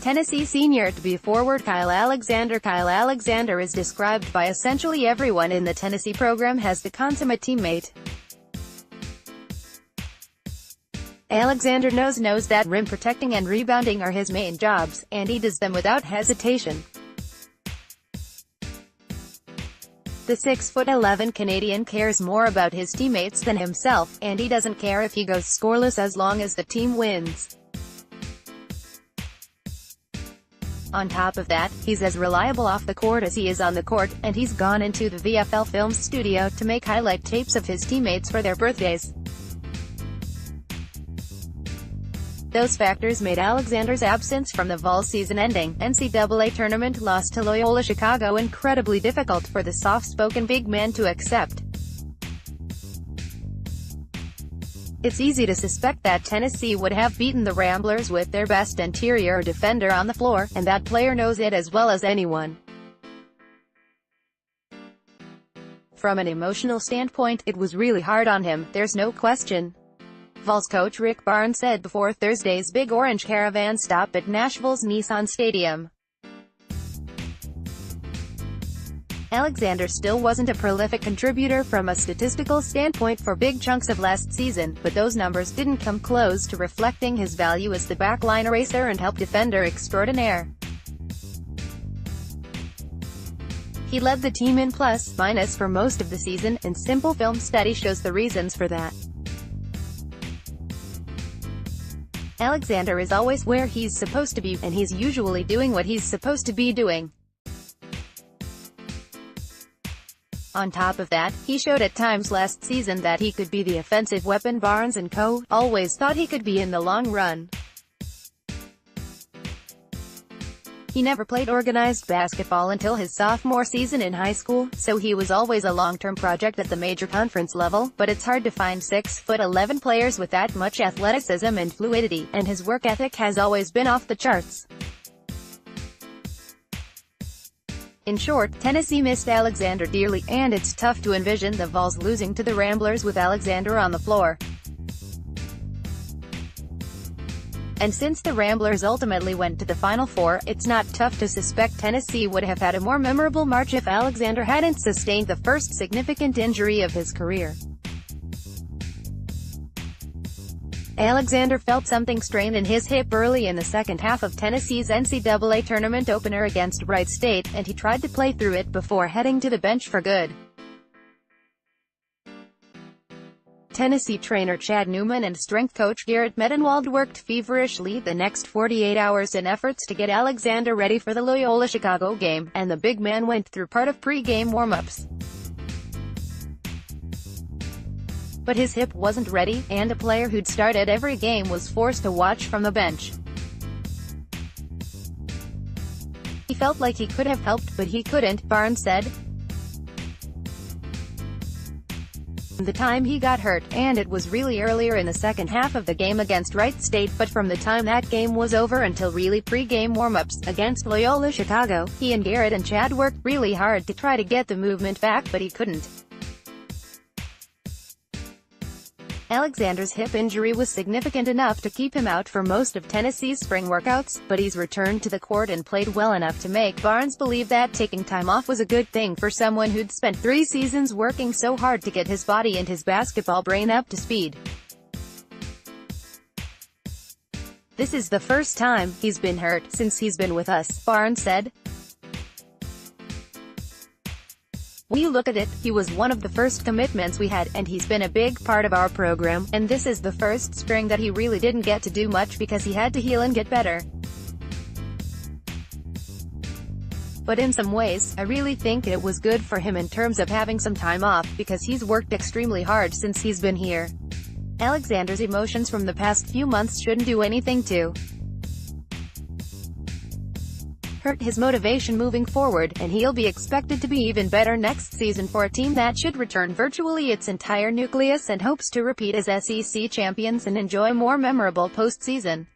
Tennessee senior to be forward Kyle Alexander. Kyle Alexander is described by essentially everyone in the Tennessee program as the consummate teammate. Alexander knows that rim protecting and rebounding are his main jobs, and he does them without hesitation. The 6'11" Canadian cares more about his teammates than himself, and he doesn't care if he goes scoreless as long as the team wins. On top of that, he's as reliable off the court as he is on the court, and he's gone into the VFL Films studio to make highlight tapes of his teammates for their birthdays. Those factors made Alexander's absence from the Vol season-ending NCAA tournament loss to Loyola Chicago incredibly difficult for the soft-spoken big man to accept. It's easy to suspect that Tennessee would have beaten the Ramblers with their best interior defender on the floor, and that player knows it as well as anyone. From an emotional standpoint, it was really hard on him, there's no question. Vols coach Rick Barnes said before Thursday's Big Orange Caravan stop at Nashville's Nissan Stadium. Alexander still wasn't a prolific contributor from a statistical standpoint for big chunks of last season, but those numbers didn't come close to reflecting his value as the backline eraser and help defender extraordinaire. He led the team in plus-minus for most of the season, and simple film study shows the reasons for that. Alexander is always where he's supposed to be, and he's usually doing what he's supposed to be doing. On top of that, he showed at times last season that he could be the offensive weapon Barnes and co. always thought he could be in the long run. He never played organized basketball until his sophomore season in high school, so he was always a long-term project at the major conference level, but it's hard to find 6'11" players with that much athleticism and fluidity, and his work ethic has always been off the charts. In short, Tennessee missed Alexander dearly, and it's tough to envision the Vols losing to the Ramblers with Alexander on the floor. And since the Ramblers ultimately went to the Final Four, it's not tough to suspect Tennessee would have had a more memorable March if Alexander hadn't sustained the first significant injury of his career. Alexander felt something strained in his hip early in the second half of Tennessee's NCAA tournament opener against Wright State, and he tried to play through it before heading to the bench for good. Tennessee trainer Chad Newman and strength coach Garrett Medenwald worked feverishly the next 48 hours in efforts to get Alexander ready for the Loyola Chicago game, and the big man went through part of pre-game warm-ups. But his hip wasn't ready, and a player who'd started every game was forced to watch from the bench. He felt like he could have helped, but he couldn't, Barnes said. The time he got hurt, and it was really earlier in the second half of the game against Wright State, but from the time that game was over until really pre-game warm-ups against Loyola Chicago, he and Garrett and Chad worked really hard to try to get the movement back, but he couldn't. Alexander's hip injury was significant enough to keep him out for most of Tennessee's spring workouts, but he's returned to the court and played well enough to make Barnes believe that taking time off was a good thing for someone who'd spent 3 seasons working so hard to get his body and his basketball brain up to speed. "This is the first time he's been hurt since he's been with us," Barnes said. "When you look at it, he was one of the first commitments we had, and he's been a big part of our program, and this is the first spring that he really didn't get to do much because he had to heal and get better. But in some ways, I really think it was good for him in terms of having some time off, because he's worked extremely hard since he's been here." Alexander's emotions from the past few months shouldn't do anything to hurt his motivation moving forward, and he'll be expected to be even better next season for a team that should return virtually its entire nucleus and hopes to repeat as SEC champions and enjoy more memorable postseason.